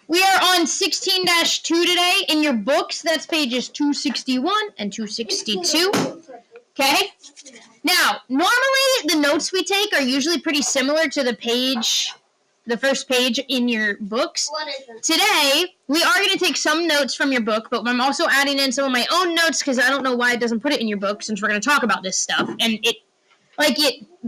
We are on 16-2 today. In your books, that's pages 261 and 262. Okay? Now, normally the notes we take are usually pretty similar to the first page in your books. What is it? Today, we are going to take some notes from your book, but I'm also adding in some of my own notes because I don't know why it doesn't put it in your book since we're going to talk about this stuff. And it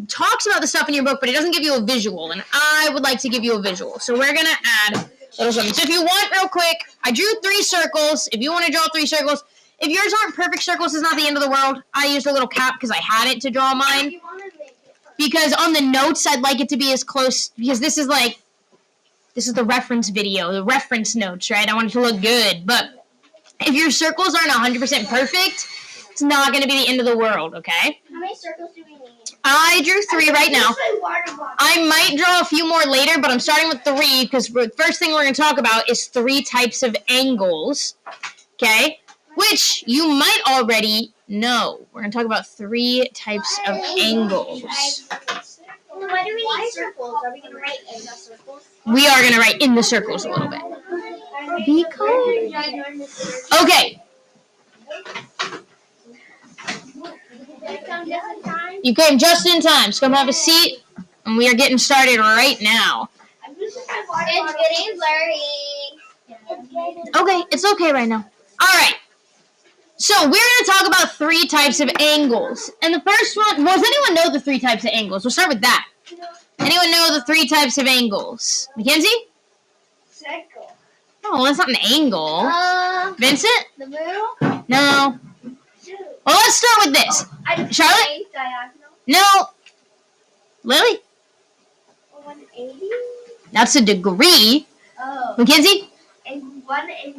talks about the stuff in your book, but it doesn't give you a visual, and I would like to give you a visual. So we're going to add little something. So if you want, real quick, I drew 3 circles. If you want to draw 3 circles, if yours aren't perfect circles, it's not the end of the world. I used a little cap because I had it to draw mine. Because on the notes, I'd like it to be as close, because this is the reference video, the reference notes, right? I want it to look good. But if your circles aren't 100% perfect, it's not going to be the end of the world, okay? How many circles do we need? I drew 3 right now. I might draw a few more later, but I'm starting with 3 because the first thing we're going to talk about is 3 types of angles, okay? Which you might already know. We're going to talk about 3 types of angles. Why do we need circles? Are we going to write in the circles? We are going to write in the circles a little bit. Okay. You came just in time, so come have a seat, and we are getting started right now. It's getting blurry. Okay, it's okay right now. Alright, so we're going to talk about 3 types of angles. And the first one, does anyone know the 3 types of angles? We'll start with that. Anyone know the 3 types of angles? Mackenzie? Circle. Oh, that's not an angle. Vincent? The middle? No. Well, let's start with this. Charlotte? Diagonal. No. Lily? 180? That's a degree. Oh. Mackenzie?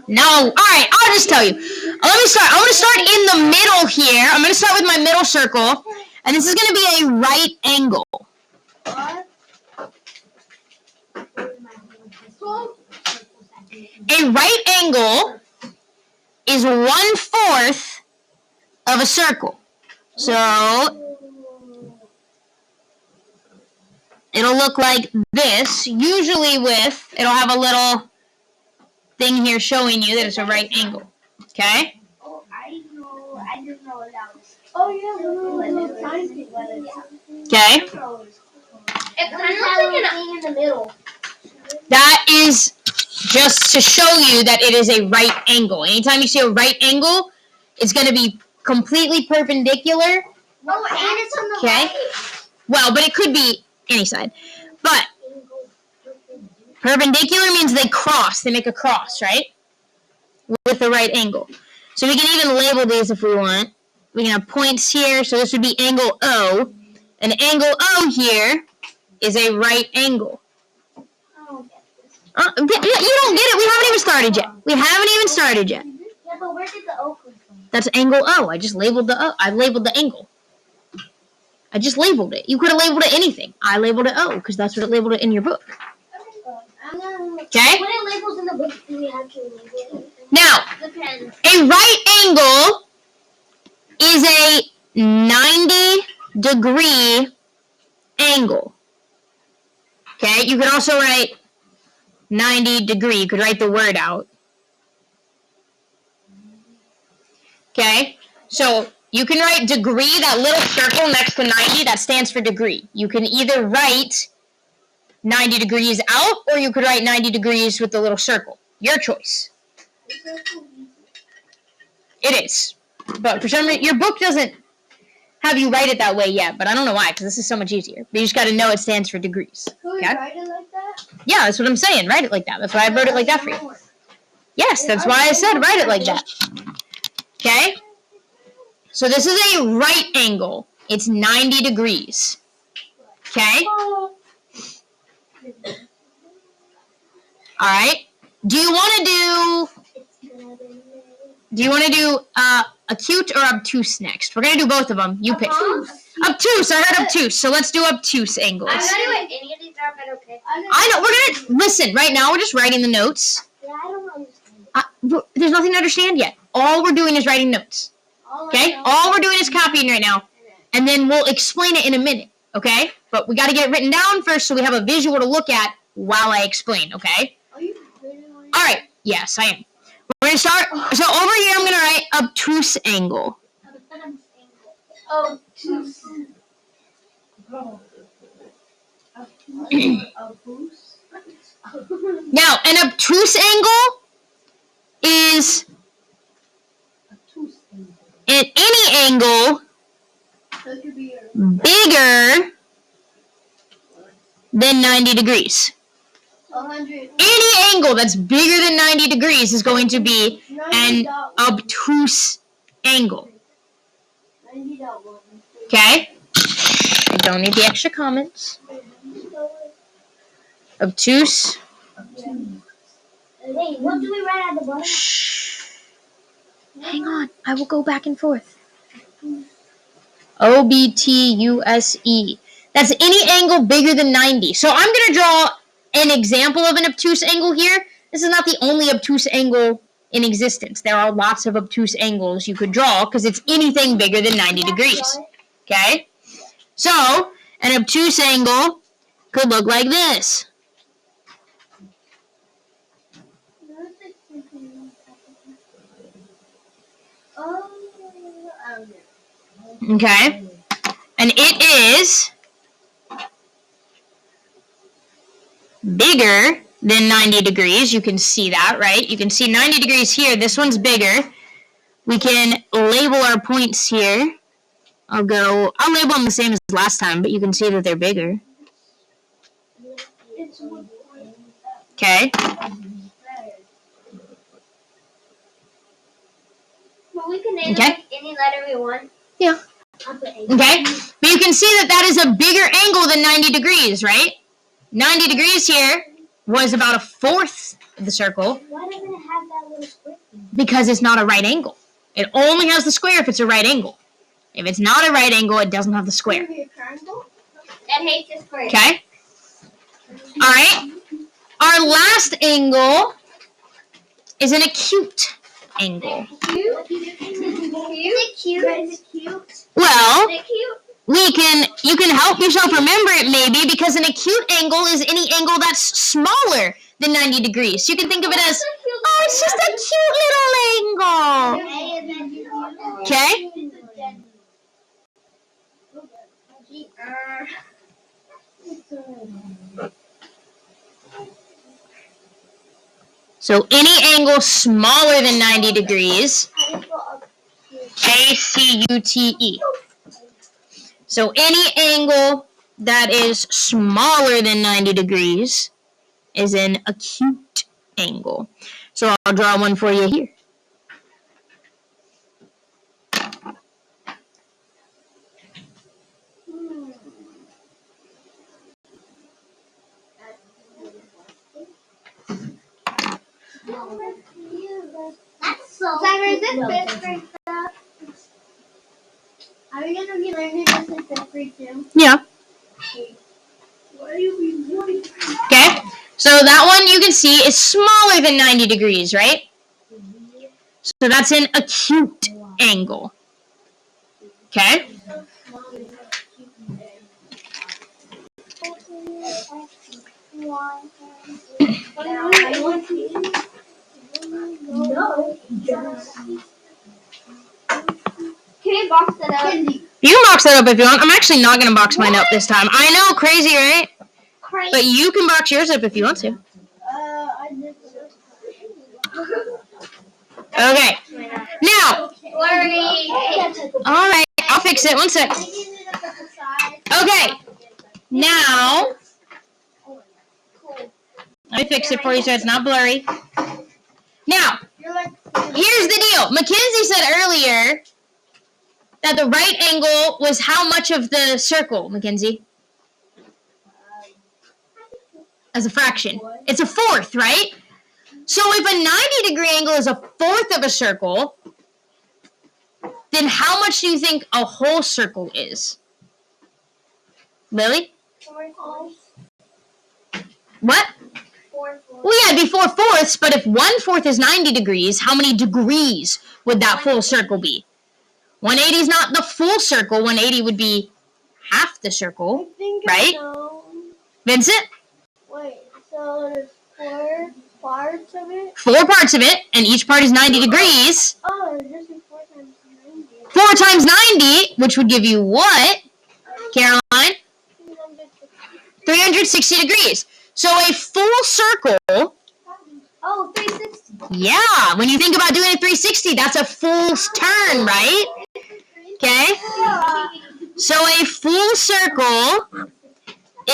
No. All right, I'll just tell you. Let me start. I'm going to start in the middle here. I'm going to start with my middle circle. And this is going to be a right angle. What? A right angle is 1/4 of a circle. So it'll look like this. Usually it'll have a little thing here showing you that it's a right angle. Okay? Oh, I know. I didn't know what that was. Oh, yeah. Okay? It kind of looks like an in the middle. That is just to show you that it is a right angle. Anytime you see a right angle, it's going to be completely perpendicular. Oh, and it's on the Okay? right. Well, but it could be any side. But perpendicular means they cross. They make a cross, right? With the right angle. So we can even label these if we want. We can have points here. So this would be angle O. And angle O here is a right angle. You don't get it. We haven't even started yet. Yeah, but where did the O come from? That's angle O. I just labeled the O. I labeled the angle. I just labeled it. You could have labeled it anything. I labeled it O because that's what it labeled it in your book. Okay? When it labels in the book, do we actually label it? Now, Depends. a right angle is a 90-degree angle. Okay? You could also write 90-degree. You could write the word out. Okay? So you can write degree, that little circle next to 90, that stands for degree. You can either write 90 degrees out, or you could write 90 degrees with the little circle. Your choice. It is. But for some reason, your book doesn't have you write it that way yet, but I don't know why, because this is so much easier. But you just got to know it stands for degrees. Okay? Write it like that? Yeah, that's what I'm saying. Write it like that. That's why I wrote it like that for you. Yes, that's why I said write it like that. Okay? So this is a right angle. It's 90 degrees. Okay? All right. Do you want to do acute or obtuse next? We're going to do both of them. You pick. Obtuse. I heard obtuse. So let's do obtuse angles. I'm not doing any of these are, but okay. I know. We're going to listen. Right now, we're just writing the notes. Yeah, I don't understand. There's nothing to understand yet. All we're doing is writing notes. Okay? All we're doing is copying right now. And then we'll explain it in a minute. Okay? But we got to get it written down first so we have a visual to look at while I explain. Okay? Yes, I am. We're going to start. So over here, I'm going to write obtuse angle. Obtuse. Now, an obtuse angle is any angle bigger than 90 degrees. 100. Any angle that's bigger than 90 degrees is going to be an obtuse angle. 90.1. Okay? I don't need the extra comments. Obtuse. Wait, what do we write at the bottom? Shh. Hang on. I will go back and forth. OBTUSE. That's any angle bigger than 90. So I'm going to draw an example of an obtuse angle here. This is not the only obtuse angle in existence. There are lots of obtuse angles you could draw because it's anything bigger than 90 degrees. Okay? So, an obtuse angle could look like this. Okay? And it is bigger than 90 degrees. You can see that, right? You can see 90 degrees here. This one's bigger. We can label our points here. I'll label them the same as last time, but you can see that they're bigger. Okay? Well, we can name Okay. it any letter we want. Yeah. Okay? But you can see that that is a bigger angle than 90 degrees, right? 90 degrees here was about a fourth of the circle Why doesn't it have that little square? because it's not a right angle. It only has the square if it's a right angle. If it's not a right angle, it doesn't have the square. That hates the square. Okay? All right? Our last angle is an acute angle. Cute? Is it cute? Is it cute? Well, Is it cute? you can help yourself remember it maybe because an acute angle is any angle that's smaller than 90 degrees. So you can think of it as, oh, it's just a cute little angle. Okay? So any angle smaller than 90 degrees, ACUTE. So any angle that is smaller than 90 degrees is an acute angle. So I'll draw one for you here. That's so Simon, is this fifth grade stuff? Are we gonna be learning this in fifth grade too? Yeah. What are you doing? Okay. So that one you can see is smaller than 90 degrees, right? So that's an acute angle. Okay? Can we box it up? You can box that up if you want. I'm actually not going to box mine up this time. I know, crazy, right? Crazy. But you can box yours up if you want to. I did. Okay. Now, Blurry. all right, I'll fix it. One sec. Okay. Now, let me fix it for you so it's not blurry. Now, here's the deal. Mackenzie said earlier that the right angle was how much of the circle, Mackenzie? As a fraction. It's a fourth, right? So if a 90-degree angle is a fourth of a circle, then how much do you think a whole circle is? Lily? 4/4. What? 4/4. Well, yeah, it'd be 4/4, but if 1/4 is 90 degrees, how many degrees would that full circle be? 180 is not the full circle. 180 would be half the circle, right? Vincent? Wait, so there's 4 parts. parts of it? 4 parts of it, and each part is 90 degrees. Oh, just 4 times 90. 4 times 90, which would give you what, Caroline? 360 degrees. So a full circle, Oh, 360. yeah, when you think about doing a 360, that's a full turn, right? Okay? So a full circle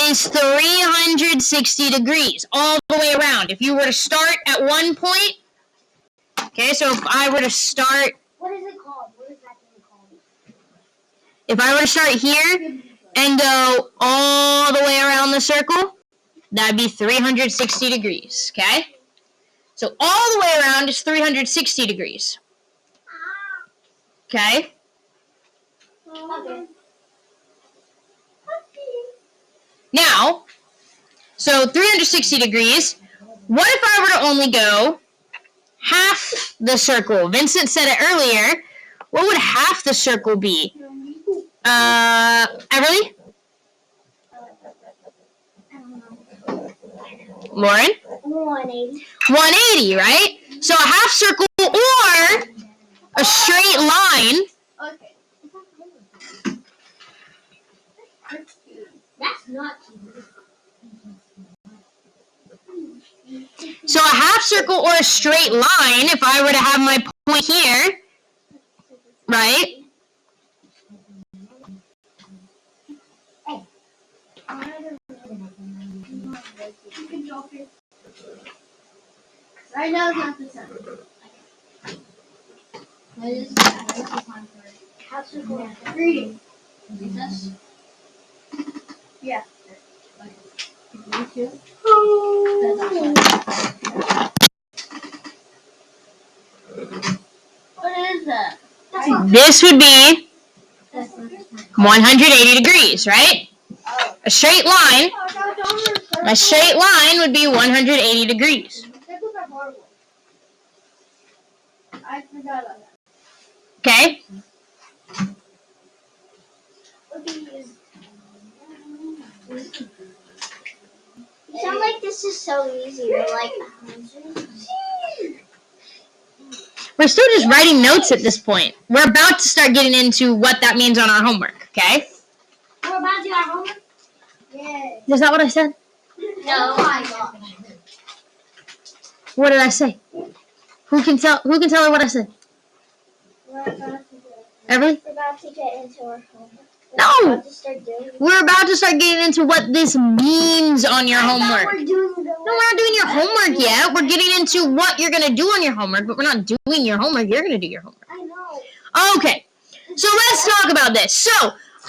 is 360 degrees all the way around. If you were to start at one point, okay, so if I were to start, What is it called? What is that thing called? if I were to start here and go all the way around the circle, that'd be 360 degrees, okay? So all the way around is 360 degrees, okay? Okay. Now, so 360 degrees, what if I were to only go half the circle? Vincent said it earlier. What would half the circle be? Everly? Lauren? 180. 180, right? So a half circle or a straight line. Okay. That's not So a half circle or a straight line, if I were to have my point here, right? I know it's not the sun. This is time for half circle. Reading. Yeah. What is that? This would be 180 degrees, right? A straight line, would be 180 degrees. I forgot about that. Okay? You sound like this is so easy. You're like, We're still just writing notes at this point. We're about to start getting into what that means on our homework, okay? we're about to do our homework? Yeah. Is that what I said? No. Oh my gosh. What did I say? Who can tell her what I said? We're about to do it. Everly? We're about to get into our homework. No. We're about to start doing it. We're about to start getting into what this means on your homework. We're doing the No, we're not doing your homework yet. We're getting into what you're going to do on your homework, but we're not doing your homework. You're going to do your homework. I know. Okay, so let's talk about this. So,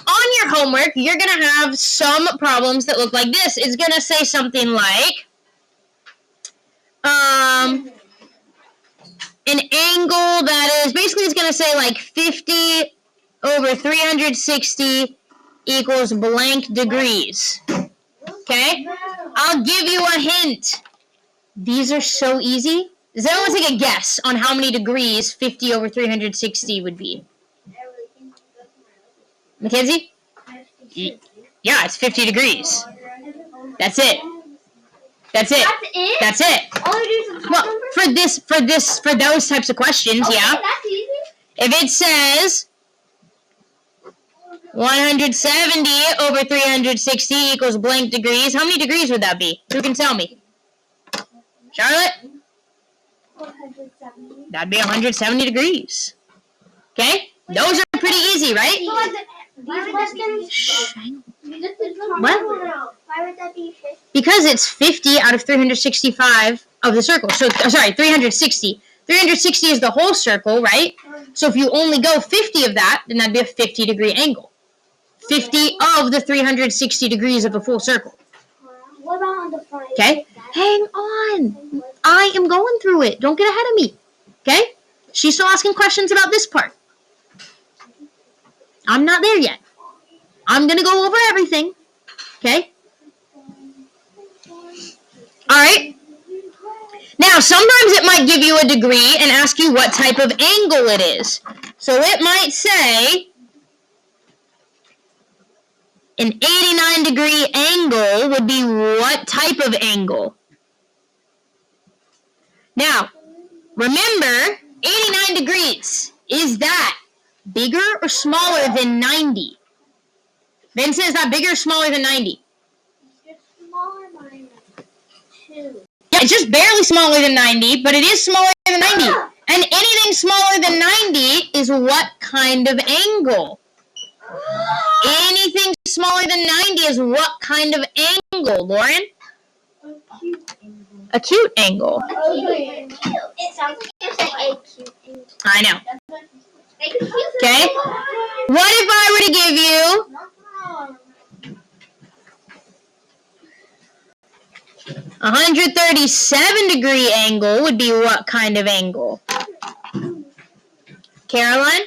on your homework, you're going to have some problems that look like this. It's going to say something like, an angle that is, basically it's going to say like 50 over 360 equals blank degrees. Okay? I'll give you a hint. These are so easy. Does anyone take a guess on how many degrees 50 over 360 would be? Mackenzie? Yeah, it's 50 degrees. That's it. That's it. That's it? That's it. All I do is Well, for those types of questions, okay, yeah. That's easy. If it says 170 over 360 equals blank degrees, how many degrees would that be? Who can tell me? Charlotte? 170. That'd be 170 degrees. Okay? Those are pretty easy, right? These questions? Shh, hang on. What? Why would that be 50? Because it's 50 out of 365 of the circle. So, sorry, 360. 360 is the whole circle, right? So if you only go 50 of that, then that'd be a 50-degree angle. 50 of the 360 degrees of a full circle. What about on the front? Okay? Hang on. I am going through it. Don't get ahead of me. Okay? She's still asking questions about this part. I'm not there yet. I'm going to go over everything. Okay? Alright? Now, sometimes it might give you a degree and ask you what type of angle it is. So it might say an 89-degree angle would be what type of angle? Now, remember, 89 degrees. Is that bigger or smaller than 90? Vincent, is that bigger or smaller than 90? It's smaller minus 2. Yeah, it's just barely smaller than 90, but it is smaller than 90. And anything smaller than 90 is what kind of angle? Anything smaller than 90 is what kind of angle, Lauren? Acute angle. It sounds like you're saying acute angle. I know. Okay. What if I were to give you 137-degree angle would be what kind of angle? Caroline?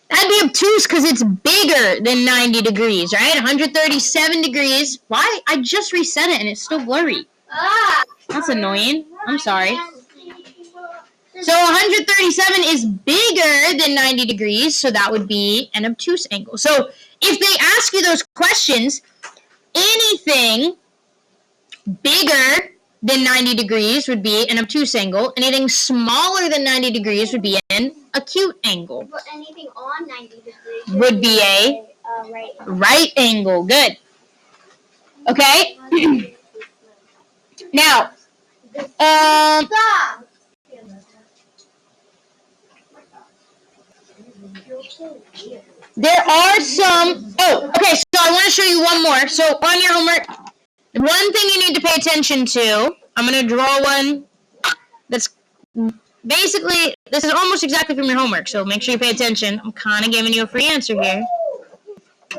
That'd be obtuse because it's bigger than 90 degrees, right? 137 degrees. Why? I just reset it and it's still blurry. That's annoying. I'm sorry. So 137 is bigger than 90 degrees, so that would be an obtuse angle. So if they ask you those questions, anything bigger than 90 degrees would be an obtuse angle. Anything smaller than 90 degrees would be an acute angle. But anything on 90 degrees Would be a right angle. Good. Okay. Now, Stop! there are some. Oh, okay. So I want to show you one more. So on your homework, one thing you need to pay attention to. I'm going to draw one that's basically, this is almost exactly from your homework. So make sure you pay attention. I'm kind of giving you a free answer here. I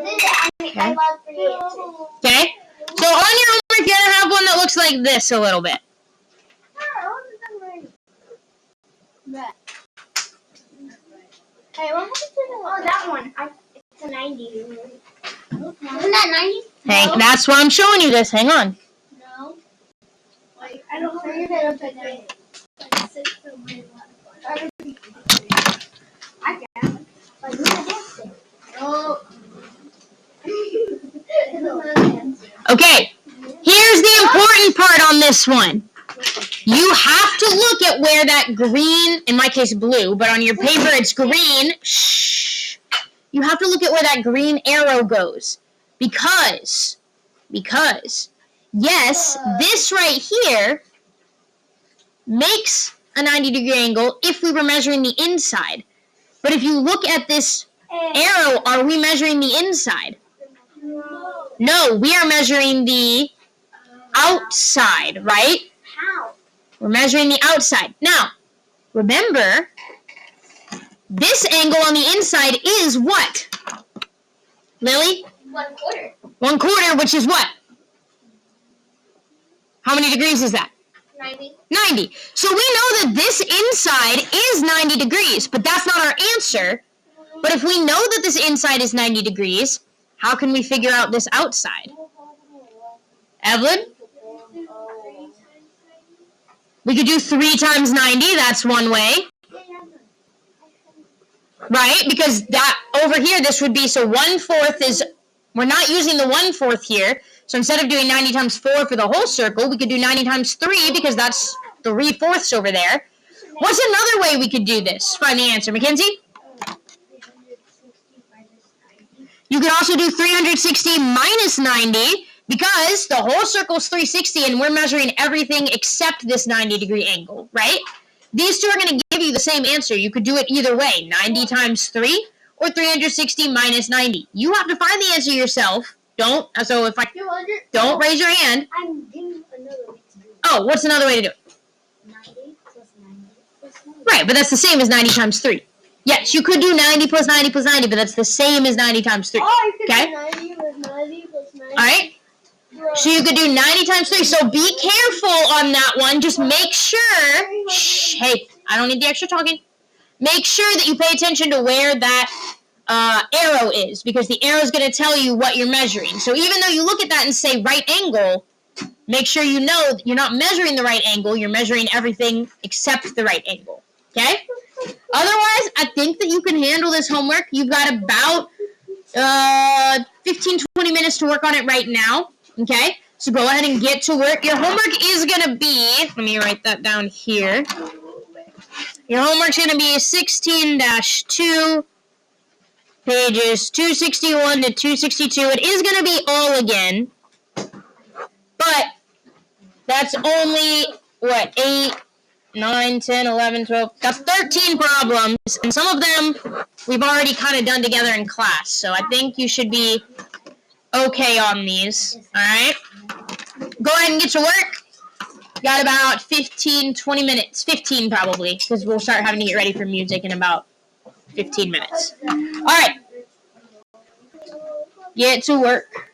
love free answers. Okay. So on your homework, you're going to have one that looks like this a little bit. Hey, what happened to oh, that one? It's a 90. Isn't that 90? Hey, that's why I'm showing you this. Hang on. No. Like, I don't know. You're upside down. I can. Like, you're dancing. Oh. Okay. Here's the important part on this one. You have to look at where that green, in my case blue, but on your paper it's green. Shh. You have to look at where that green arrow goes. Because, yes, this right here makes a 90-degree angle if we were measuring the inside. But if you look at this arrow, are we measuring the inside? No, we are measuring the outside, right? How? We're measuring the outside. Now, remember, this angle on the inside is what? Lily? 1/4. 1/4, which is what? How many degrees is that? 90. 90. So we know that this inside is 90 degrees, but that's not our answer. But if we know that this inside is 90 degrees, how can we figure out this outside? Evelyn? We could do 3 times 90. That's one way. Right? Because that over here, this would be, so 1/4 is, we're not using the 1/4 here. So instead of doing 90 times 4 for the whole circle, we could do 90 times 3 because that's 3/4 over there. What's another way we could do this? Find the answer. Mackenzie? You could also do 360 minus 90 because the whole circle is 360 and we're measuring everything except this 90-degree angle, right? These two are going to give you the same answer. You could do it either way, 90 times 3 or 360 minus 90. You have to find the answer yourself. Don't raise your hand. I'm doing another way to do it. Oh, what's another way to do it? 90 plus 90 plus 90. Right, but that's the same as 90 times 3. Yes, you could do 90 plus 90 plus 90, but that's the same as 90 times 3. Oh, you could Okay? do 90 plus 90 plus 90. All right? So you could do 90 times 3. So be careful on that one. Just make sure. Shh, hey, I don't need the extra talking. Make sure that you pay attention to where that arrow is, because the arrow is going to tell you what you're measuring. So even though you look at that and say right angle, make sure you know that you're not measuring the right angle. You're measuring everything except the right angle. Okay? Otherwise, I think that you can handle this homework. You've got about 15, 20 minutes to work on it right now. Okay? So go ahead and get to work. Your homework is going to be, let me write that down here. Your homework's going to be 16-2, pages 261 to 262. It is going to be all again, but that's only, 8, 9, 10, 11, 12, that's 13 problems, and some of them we've already kind of done together in class, so I think you should be okay on these, alright? Go ahead and get to work. Got about 15, 20 minutes, 15 probably, because we'll start having to get ready for music in about 15 minutes. Alright. Get to work.